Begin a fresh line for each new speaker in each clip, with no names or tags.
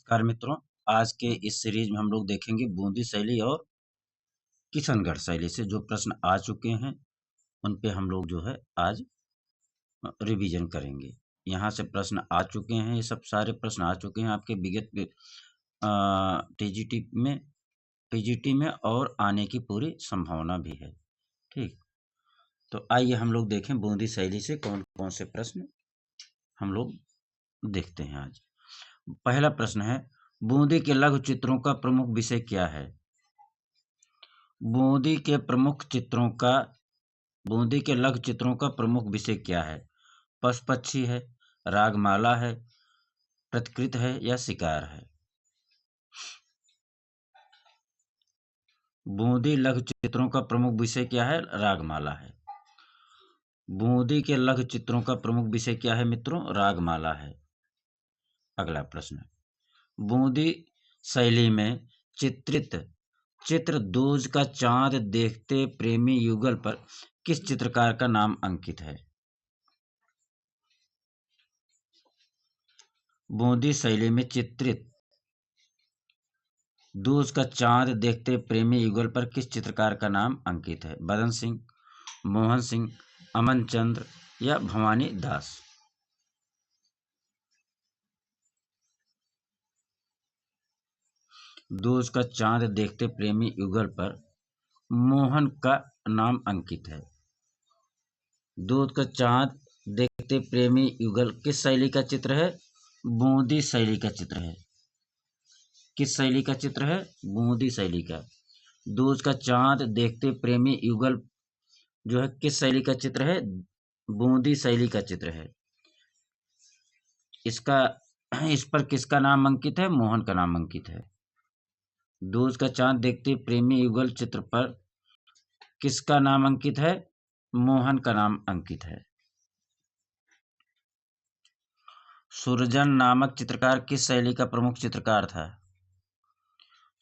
नमस्कार मित्रों। आज के इस सीरीज में हम लोग देखेंगे बूंदी शैली और किशनगढ़ शैली से जो प्रश्न आ चुके हैं उन पे हम लोग जो है आज रिवीजन करेंगे। यहाँ से प्रश्न आ चुके हैं, ये सब सारे प्रश्न आ चुके हैं आपके विगत टीजीटी में, पीजीटी में और आने की पूरी संभावना भी है। ठीक, तो आइए हम लोग देखें बूंदी शैली से कौन कौन से प्रश्न हम लोग देखते हैं आज। पहला प्रश्न है, बूंदी के लघु चित्रों का प्रमुख विषय क्या है? बूंदी के लघु चित्रों का प्रमुख विषय क्या है? पशु पक्षी है, रागमाला है, प्रतिकृति है या शिकार है? बूंदी लघु चित्रों का प्रमुख विषय क्या है? रागमाला है। बूंदी के लघु चित्रों का प्रमुख विषय क्या है मित्रों? रागमाला है। अगला प्रश्न, बूंदी शैली में चित्रित चित्र दूज का चांद देखते प्रेमी युगल पर किस चित्रकार का नाम अंकित है? बूंदी शैली में चित्रित दूज का चांद देखते प्रेमी युगल पर किस चित्रकार का नाम अंकित है? बदन सिंह, मोहन सिंह, अमन चंद्र या भवानी दास? दूज का चांद देखते प्रेमी युगल पर मोहन का नाम अंकित है। दूज का चांद देखते प्रेमी युगल किस शैली का चित्र है? बूंदी शैली का चित्र है। किस शैली का चित्र है? बूंदी शैली का। दूज का चांद देखते प्रेमी युगल जो है किस शैली का चित्र है? बूंदी शैली का चित्र है। इस पर किसका नाम अंकित है? मोहन का नाम अंकित है। दूज का चांद देखते प्रेमी युगल चित्र पर किसका नाम अंकित है? मोहन का नाम अंकित है। सुरजन नामक चित्रकार किस शैली का प्रमुख चित्रकार था?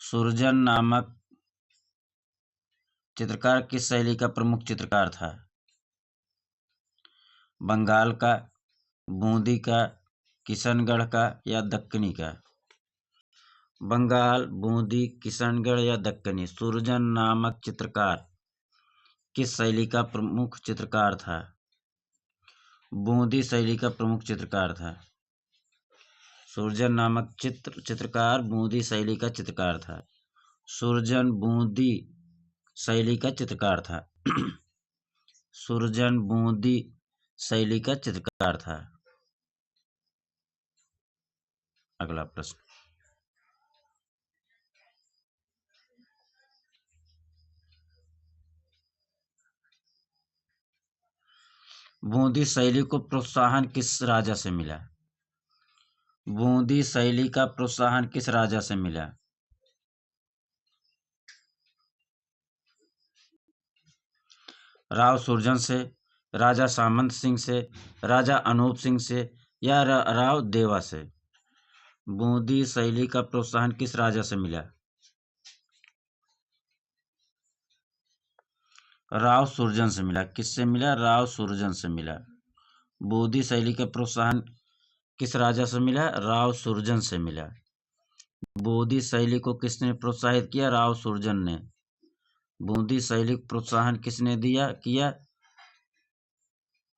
सुरजन नामक चित्रकार किस शैली का प्रमुख चित्रकार था? बंगाल का, बूंदी का, किशनगढ़ का या दक्कनी का? बंगाल, बूंदी, किशनगढ़ या दक्कनी? सुरजन नामक चित्रकार किस शैली का प्रमुख चित्रकार था? बूंदी शैली का प्रमुख चित्रकार था। सुरजन नामक चित्रकार बूंदी शैली का चित्रकार था। सुरजन बूंदी शैली का चित्रकार था। सुरजन बूंदी शैली का चित्रकार था। अगला प्रश्न, बूंदी शैली को प्रोत्साहन किस राजा से मिला? बूंदी शैली का प्रोत्साहन किस राजा से मिला? राव सुरजन से, राजा सामंत सिंह से, राजा अनूप सिंह से या राव देवा से? बूंदी शैली का प्रोत्साहन किस राजा से मिला? राव सुरजन से मिला। किससे मिला? राव सुरजन से मिला। बूंदी शैली का प्रोत्साहन किस राजा से मिला? राव सुरजन से मिला। बूंदी शैली को किसने प्रोत्साहित किया? राव सुरजन ने। बूंदी शैली को प्रोत्साहन किसने किया?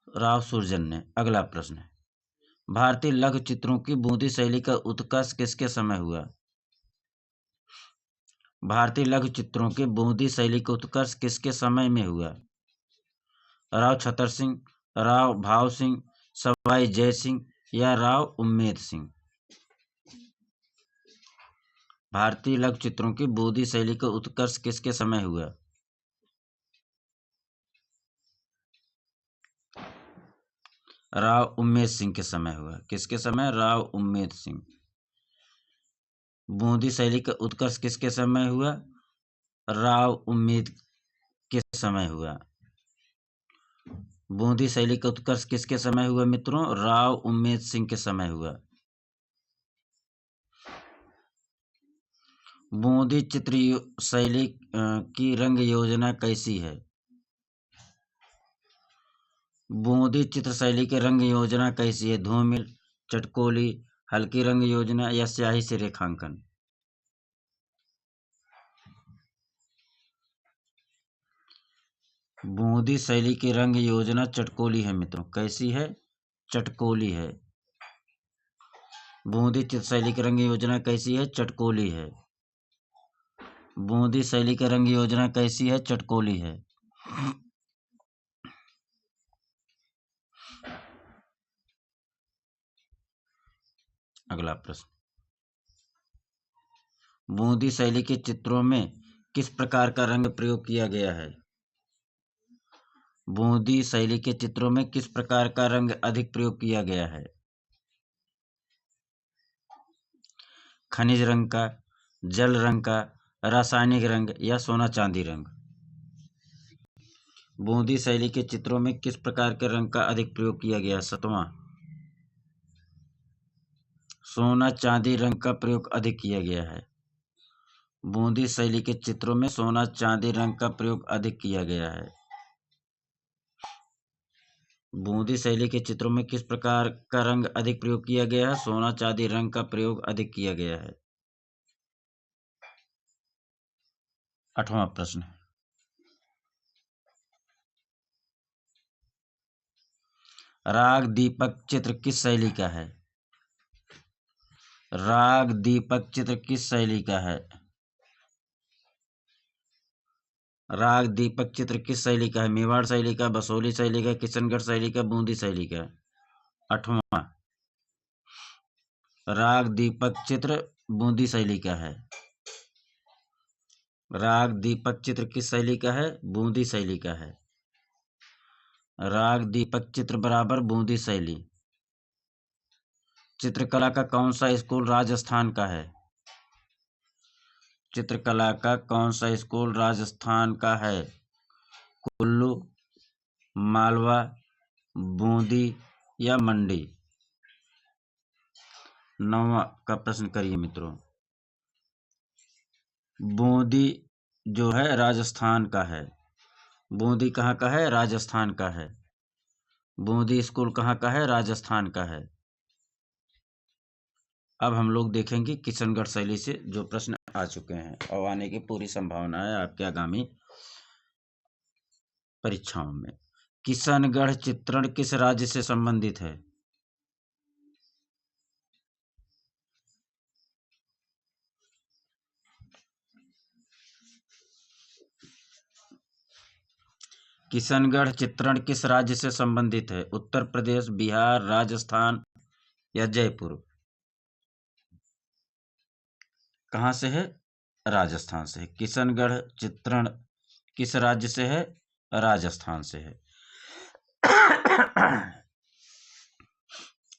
राव सुरजन ने। अगला प्रश्न है, भारतीय लघु चित्रों की बूंदी शैली का उत्कर्ष किसके समय हुआ? भारतीय लघु चित्रों के बूंदी शैली का उत्कर्ष किसके समय में हुआ? राव छतर सिंह, राव भाव सिंह, सवाई जय सिंह या राव उम्मेद सिंह? भारतीय लघु चित्रों की बूंदी शैली का उत्कर्ष किसके समय हुआ? राव उम्मेद सिंह के समय हुआ। किसके समय? राव उम्मेद सिंह। बूंदी शैली का उत्कर्ष किसके समय हुआ? राव उम्मेद के समय हुआ। बूंदी शैली का उत्कर्ष किसके समय हुआ मित्रों? राव उम्मेद सिंह के समय हुआ। बूंदी चित्र शैली की रंग योजना कैसी है? बूंदी चित्र शैली की रंग योजना कैसी है? धूमिल, चटकोली, हल्की रंग योजना या स्याही से रेखांकन? बूंदी शैली की रंग योजना चटकोली है मित्रों। कैसी है? चटकोली है। बूंदी चित्र शैली की रंग योजना कैसी है? चटकोली है। बूंदी शैली की रंग योजना कैसी है? चटकोली है। अगला प्रश्न, बूंदी शैली के चित्रों में किस प्रकार का रंग प्रयोग किया गया है? बूंदी शैली के चित्रों में किस प्रकार का रंग अधिक प्रयोग किया गया है? खनिज रंग का, जल रंग का, रासायनिक रंग या सोना चांदी रंग? बूंदी शैली के चित्रों में किस प्रकार के रंग का अधिक प्रयोग किया गया? 7वां, सोना चांदी रंग का प्रयोग अधिक किया गया है। बूंदी शैली के चित्रों में सोना चांदी रंग का प्रयोग अधिक किया गया है। बूंदी शैली के चित्रों में किस प्रकार का रंग अधिक प्रयोग किया गया है? सोना चांदी रंग का प्रयोग अधिक किया गया है। 8वां प्रश्न, राग दीपक चित्र किस शैली का है? राग दीपक चित्र किस शैली का है? राग दीपक चित्र किस शैली का है? मेवाड़ शैली का, बसोली शैली का, किशनगढ़ शैली का, बूंदी शैली का? 8वां, राग दीपक चित्र बूंदी शैली का है। राग दीपक चित्र किस शैली का है? बूंदी शैली का है। राग दीपक चित्र बराबर बूंदी शैली। चित्रकला का कौन सा स्कूल राजस्थान का है? चित्रकला का कौन सा स्कूल राजस्थान का है? कुल्लू, मालवा, बूंदी या मंडी? 9वां का प्रश्न करिए मित्रों। बूंदी जो है राजस्थान का है। बूंदी कहाँ का है? राजस्थान का है। बूंदी स्कूल कहाँ का है? राजस्थान का है। अब हम लोग देखेंगे किशनगढ़ शैली से जो प्रश्न आ चुके हैं और आने की पूरी संभावना है आपके आगामी परीक्षाओं में। किशनगढ़ चित्रण किस राज्य से संबंधित है? किशनगढ़ चित्रण किस राज्य से संबंधित है? उत्तर प्रदेश, बिहार, राजस्थान या जयपुर? कहाँ से है? राजस्थान से है। किशनगढ़ चित्रण किस राज्य से है? राजस्थान से है।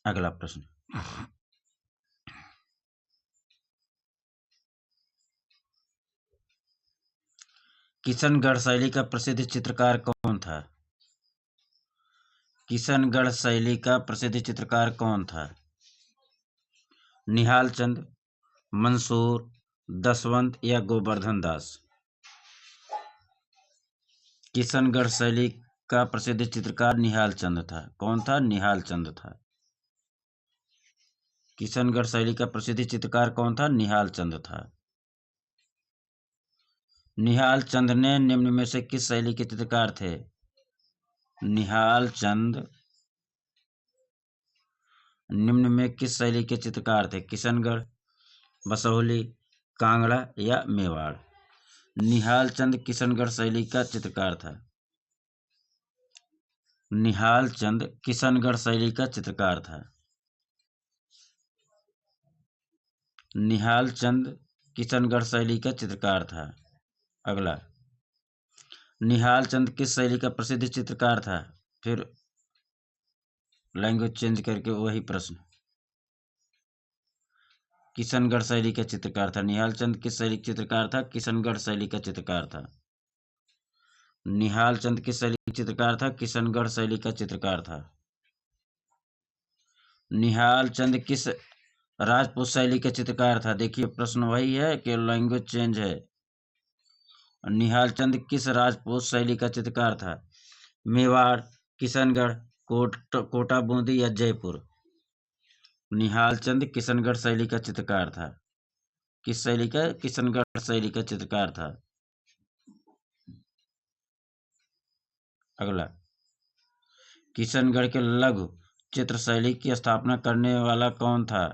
अगला प्रश्न, किशनगढ़ शैली का प्रसिद्ध चित्रकार कौन था? किशनगढ़ शैली का प्रसिद्ध चित्रकार कौन था? निहाल चंद, मंसूर, दसवंत या गोवर्धन दास? किशनगढ़ शैली का प्रसिद्ध चित्रकार निहाल चंद था। कौन था? निहाल चंद था। किशनगढ़ शैली का प्रसिद्ध चित्रकार कौन था? निहाल चंद था। निहाल चंद ने निम्न में से किस शैली के चित्रकार थे? निहाल चंद निम्न में किस शैली के चित्रकार थे? किशनगढ़, बसोहली, कांगड़ा या मेवाड़? निहाल चंद किशनगढ़ शैली का चित्रकार था। निहाल चंद किशनगढ़ शैली का चित्रकार था। निहाल चंद किशनगढ़ शैली का चित्रकार था। अगला, निहाल चंद किस शैली का प्रसिद्ध चित्रकार था? फिर लैंग्वेज चेंज करके वही प्रश्न। किशनगढ़ शैली का चित्रकार था। निहाल चंद किस शैली का चित्रकार था? किशनगढ़ शैली का चित्रकार था। निहाल चंद किस शैली का चित्रकार था? किशनगढ़ शैली का चित्रकार था। निहाल चंद किस राजपूत शैली का चित्रकार था? देखिए प्रश्न वही है कि लैंग्वेज चेंज है। निहाल चंद किस राजपूत शैली का चित्रकार था? मेवाड़, किशनगढ़, कोटा बूंदी या जयपुर? निहाल चंद किशनगढ़ शैली का चित्रकार था। किस शैली का? किशनगढ़ शैली का चित्रकार था। अगला, किशनगढ़ के लघु चित्र शैली की स्थापना करने वाला कौन था?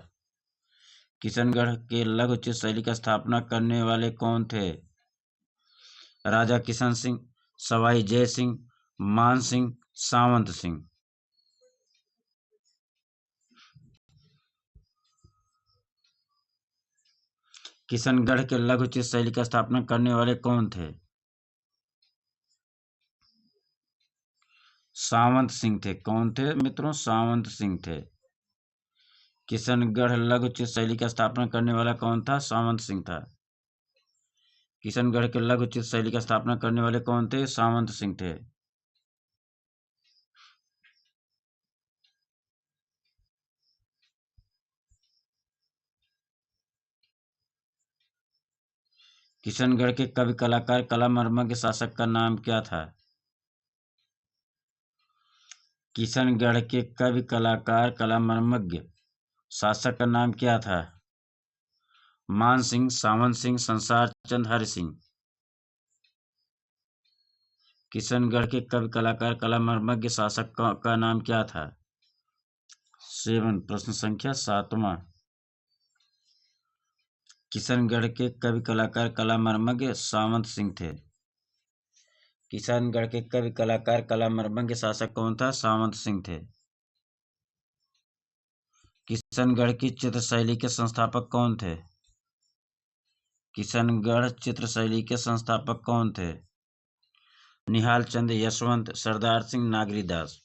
किशनगढ़ के लघु चित्र शैली का स्थापना करने वाले कौन थे? राजा किशन सिंह, सवाई जय सिंह, मान सिंह, सावंत सिंह। किशनगढ़ के लघु चित्र शैली का स्थापना करने वाले कौन थे? सावंत सिंह थे। कौन थे मित्रों? सावंत सिंह थे। किशनगढ़ लघु चित्र शैली का स्थापना करने वाला कौन था? सावंत सिंह था। किशनगढ़ के लघु चित्र शैली का स्थापना करने वाले कौन थे? सावंत सिंह थे। किशनगढ़ के कवि कलाकार कलामर्मज्ञ के शासक का नाम क्या था? किशनगढ़ के कवि कलाकार कलामर्मज्ञ शासक का नाम क्या था? मान सिंह, सावंत सिंह, संसार चंद, हरि सिंह। किशनगढ़ के कवि कलाकार कलामर्मज्ञ शासक का नाम क्या था? 7, प्रश्न संख्या 7वां। किशनगढ़ के कवि कलाकार कलामर्मज्ञ सावंत सिंह थे। किशनगढ़ के कवि कलाकार कलामर्मज्ञ शासक कौन था? सावंत सिंह थे। किशनगढ़ की चित्र शैली के संस्थापक कौन थे? किशनगढ़ चित्र शैली के संस्थापक कौन थे? निहाल चंद, यशवंत, सरदार सिंह, नागरीदास।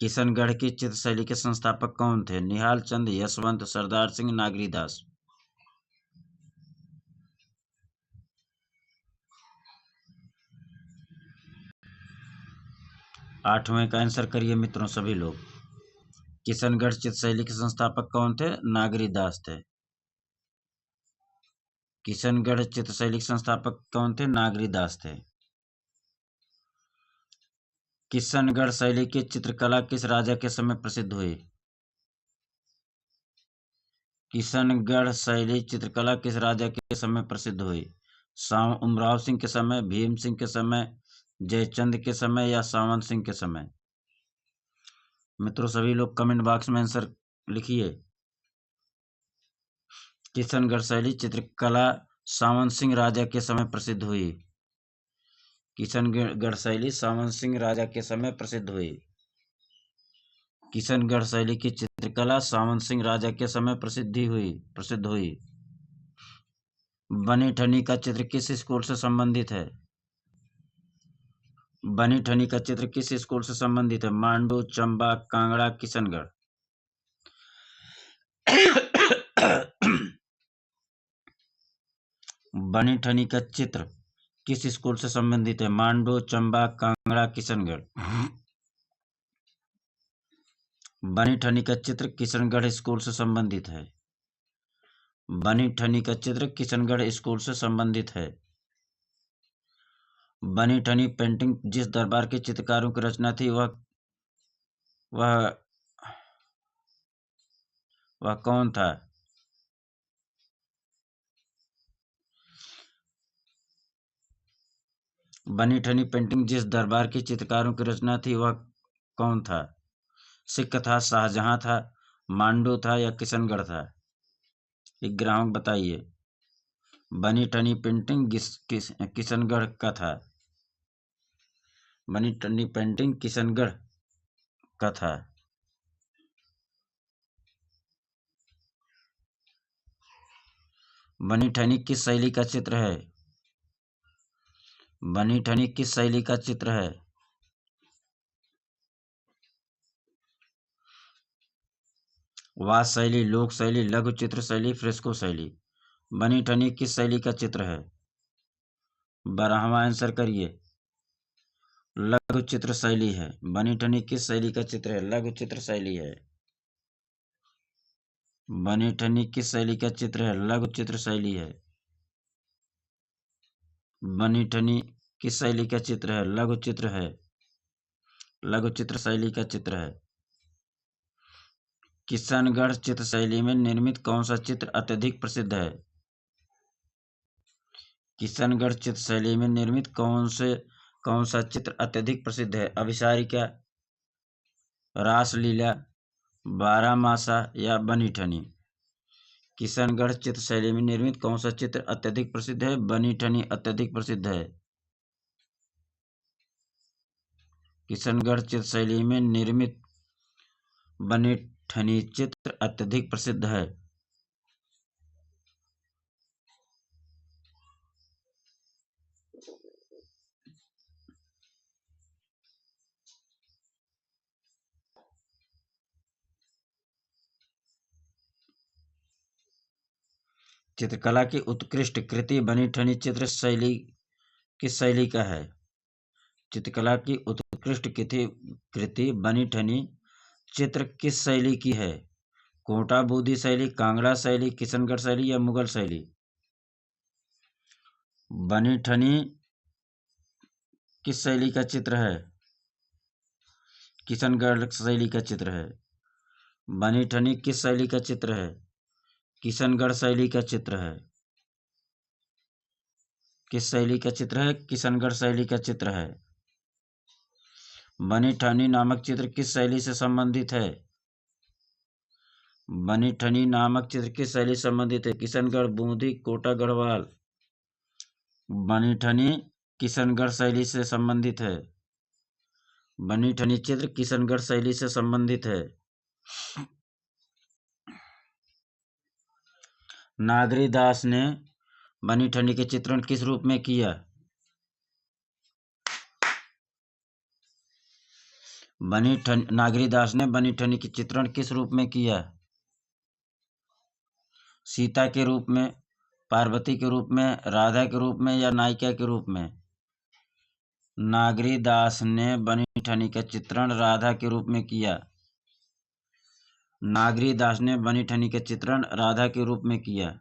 किशनगढ़ की चित्र शैली के संस्थापक कौन थे? निहाल चंद, यशवंत, सरदार सिंह, नागरीदास। 8वें का आंसर करिए मित्रों सभी लोग। किशनगढ़ चित्र शैली के संस्थापक कौन थे? नागरीदास थे। किशनगढ़ चित्र शैली के संस्थापक कौन थे? नागरीदास थे। किशनगढ़ शैली की चित्रकला किस राजा के समय प्रसिद्ध हुई? किशनगढ़ शैली चित्रकला किस राजा के समय प्रसिद्ध हुई? उमराव सिंह के समय, भीम सिंह के समय, जयचंद के समय या सावंत सिंह के समय? मित्रों सभी लोग कमेंट बॉक्स में आंसर लिखिए। किशनगढ़ शैली चित्रकला सावंत सिंह राजा के समय प्रसिद्ध हुई। किशनगढ़ शैली सावंत सिंह राजा के समय प्रसिद्ध हुई। किशनगढ़ शैली की चित्रकला सावंत सिंह राजा के समय प्रसिद्ध हुई। बनी ठनी का चित्र किस स्कूल से संबंधित है? बनी ठनी का चित्र किस स्कूल से संबंधित है? मांडू, चंबा, कांगड़ा, किशनगढ़। बनी ठनी का चित्र किस स्कूल से संबंधित है? मांडू, चंबा, कांगड़ा, किशनगढ़। बनी ठनी का चित्र किशनगढ़ स्कूल से संबंधित है। बनी ठनी का चित्र किशनगढ़ स्कूल से संबंधित है। बनी ठनी पेंटिंग जिस दरबार के चित्रकारों की रचना थी वह कौन था? बनी ठनी पेंटिंग जिस दरबार की चित्रकारों की रचना थी वह कौन था? सिख था, शाहजहां था, मांडू था या किशनगढ़ था? एक ग्राहक बताइए। बनी ठनी पेंटिंग किशनगढ़ का था। बनी ठनी पेंटिंग किशनगढ़ का था। बनी ठनी किस शैली का चित्र है? बनी ठनी किस शैली का चित्र है? वाद शैली, लोक शैली, लघु चित्र शैली, फ्रेस्को शैली। बनी ठनी किस शैली का चित्र है? 12वां आंसर करिए। लघु चित्र शैली है। बनी ठनी किस शैली का चित्र है? लघु चित्र शैली है। बनी ठनी किस शैली का चित्र है? लघु चित्र शैली है। बनी ठनी किस शैली का चित्र है? लघु चित्र है। लघु चित्र शैली का चित्र है। किशनगढ़ चित्र शैली में निर्मित कौन सा चित्र अत्यधिक प्रसिद्ध है? किशनगढ़ चित्र शैली में निर्मित कौन सा चित्र अत्यधिक प्रसिद्ध है? अभिसारिका, रासलीला, बारामासा या बनी ठनी? किशनगढ़ चित्र शैली में निर्मित कौन सा चित्र अत्यधिक प्रसिद्ध है? बनी ठनी अत्यधिक प्रसिद्ध है। किशनगढ़ चित्र शैली में निर्मित बनी ठनी चित्र अत्यधिक प्रसिद्ध है। चित्रकला की उत्कृष्ट कृति बनी ठनी चित्र शैली किस शैली का है? चित्रकला की उत्कृष्ट कृति बनी ठनी चित्र किस शैली की है? कोटा बूदी शैली, कांगड़ा शैली, किशनगढ़ शैली या मुगल शैली? बनी ठनी किस शैली का चित्र है? किशनगढ़ शैली का चित्र है। बनी ठनी किस शैली का चित्र है? किशनगढ़ शैली का चित्र है। किस शैली का चित्र है? किशनगढ़ शैली का चित्र है। बनी ठनी नामक चित्र किस शैली से संबंधित है? बनी ठनी नामक चित्र किस शैली से संबंधित है? किशनगढ़, बूंदी, कोटा, गढ़वाल? बनी ठनी किशनगढ़ शैली से संबंधित है। बनी ठनी चित्र किशनगढ़ शैली से संबंधित है। नागरी दास ने बनी ठनी के चित्रण किस रूप में किया? नागरी दास ने बनी ठनी के चित्रण किस रूप में किया? सीता के रूप में, पार्वती के रूप में, राधा के रूप में या नायिका के रूप में? नागरी दास ने बनी ठनी का चित्रण राधा के रूप में किया। नागरी दास ने बनी ठनी का चित्रण राधा के रूप में किया।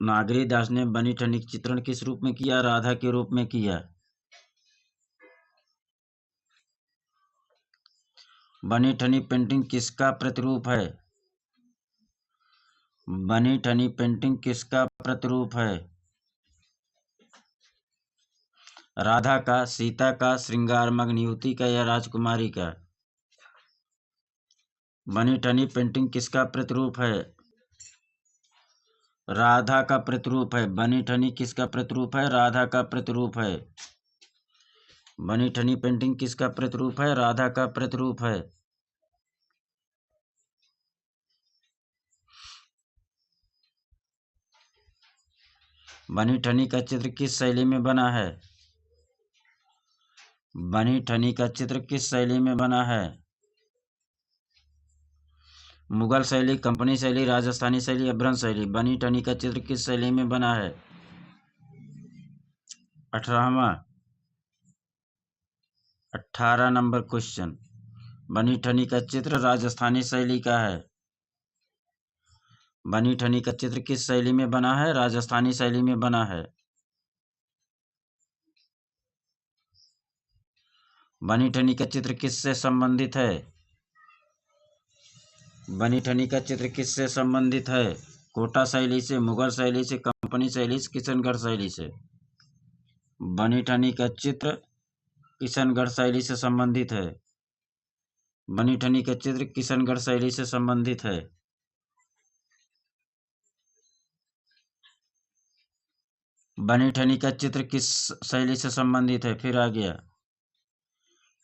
नागरी दास ने बनी ठनी का चित्रण किस रूप में किया? राधा के रूप में किया। बनी ठनी पेंटिंग किसका प्रतिरूप है? बनी ठनी पेंटिंग किसका प्रतिरूप है? राधा का, सीता का, श्रृंगार मग्न युवती का या राजकुमारी का? बनी ठनी पेंटिंग किसका प्रतिरूप है? राधा का प्रतिरूप है। बनी ठनी किसका प्रतिरूप है? राधा का प्रतिरूप है। बनी ठनी पेंटिंग किसका प्रतिरूप है? राधा का प्रतिरूप है। बनी ठनी का चित्र किस शैली में बना है? बनी ठनी का चित्र किस शैली में बना है? मुगल शैली, कंपनी शैली, राजस्थानी शैली, अभ्रंश शैली? बनी ठनी का चित्र किस शैली में बना है? 18 नंबर क्वेश्चन। बनी ठनी का चित्र राजस्थानी शैली का है। बनी ठनी का चित्र किस शैली में बना है? राजस्थानी शैली में बना है। बनी ठनी का चित्र किससे संबंधित है? बनी ठनी का चित्र किससे संबंधित है? कोटा शैली से, मुगल शैली से, कंपनी शैली से, किशनगढ़ शैली से? बनी ठनी का चित्र किशनगढ़ शैली से संबंधित है। बनी ठनी का चित्र किशनगढ़ शैली से संबंधित है। बनी ठनी का चित्र किस शैली से संबंधित है? फिर आ गया।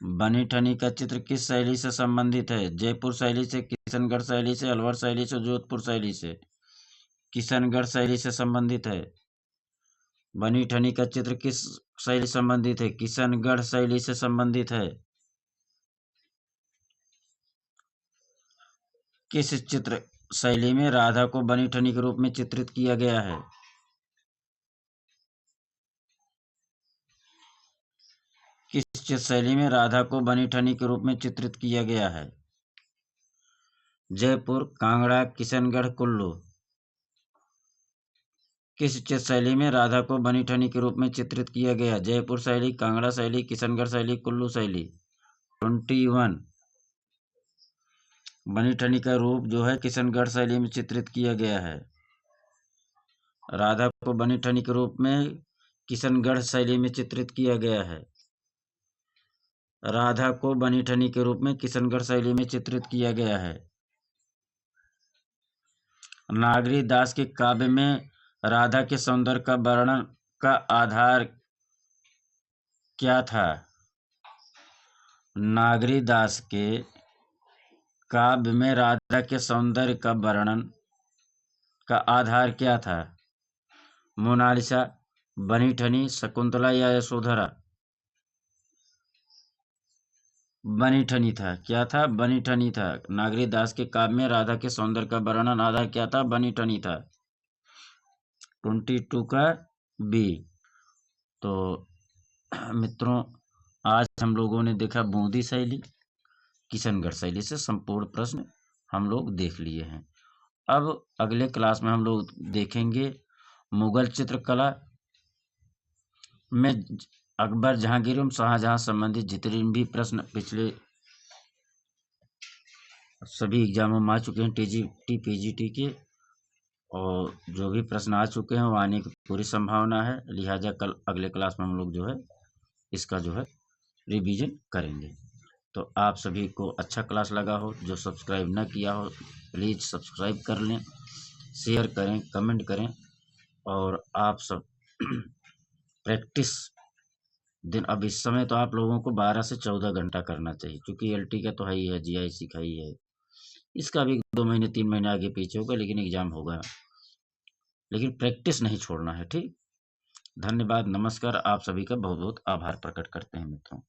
बनी ठनी का चित्र किस शैली से संबंधित है? जयपुर शैली से, किशनगढ़ शैली से, अलवर शैली से, जोधपुर शैली से? किशनगढ़ शैली से संबंधित है। बनी ठनी का चित्र किस शैली से संबंधित है? किशनगढ़ शैली से संबंधित है। किस चित्र शैली में राधा को बनी ठनी के रूप में चित्रित किया गया है? किस चित्र शैली में राधा को बनी ठनी के रूप में चित्रित किया गया है? जयपुर, कांगड़ा, किशनगढ़, कुल्लू? किस चित्र शैली में राधा को बनी ठनी के रूप में चित्रित किया गया? जयपुर शैली, कांगड़ा शैली, किशनगढ़ शैली, कुल्लू शैली? 21। बनी ठनी का रूप जो है किशनगढ़ शैली में चित्रित किया गया है। राधा को बनी ठनी के रूप में किशनगढ़ शैली में चित्रित किया गया है। राधा को बनी ठनी के रूप में किशनगढ़ शैली में चित्रित किया गया है। नागरी दास के काव्य में राधा के सौंदर्य का वर्णन का आधार क्या था? नागरी दास के काव्य में राधा के सौंदर्य का वर्णन का आधार क्या था? मोनालिसा, बनी ठनी, शकुंतला या यशोधरा? बनी ठनी था। क्या था? बनी ठनी था। नागरी दास के काव्य में राधा के सौंदर्य का वर्णन आधार क्या था? बनी ठनी था। 22 का बी। तो मित्रों, आज हम लोगों ने देखा बूंदी शैली, किशनगढ़ शैली से संपूर्ण प्रश्न हम लोग देख लिए हैं। अब अगले क्लास में हम लोग देखेंगे मुगल चित्रकला में अकबर, जहांगीर एवं शाहजहां संबंधित जितने भी प्रश्न पिछले सभी एग्जामों में आ चुके हैं, टीजीटी पीजीटी के, और जो भी प्रश्न आ चुके हैं वो आने की पूरी संभावना है। लिहाजा कल अगले क्लास में हम लोग जो है इसका जो है रिवीजन करेंगे। तो आप सभी को अच्छा क्लास लगा हो, जो सब्सक्राइब न किया हो प्लीज़ सब्सक्राइब कर लें, शेयर करें, कमेंट करें, और आप सब प्रैक्टिस दिन, अब इस समय तो आप लोगों को 12 से 14 घंटा करना चाहिए, क्योंकि एलटी का तो है ही है, जीआईसी का ही है, इसका भी 2 महीने 3 महीने आगे पीछे होगा, लेकिन एग्जाम होगा। लेकिन प्रैक्टिस नहीं छोड़ना है। ठीक, धन्यवाद, नमस्कार। आप सभी का बहुत बहुत आभार प्रकट करते हैं मित्रों।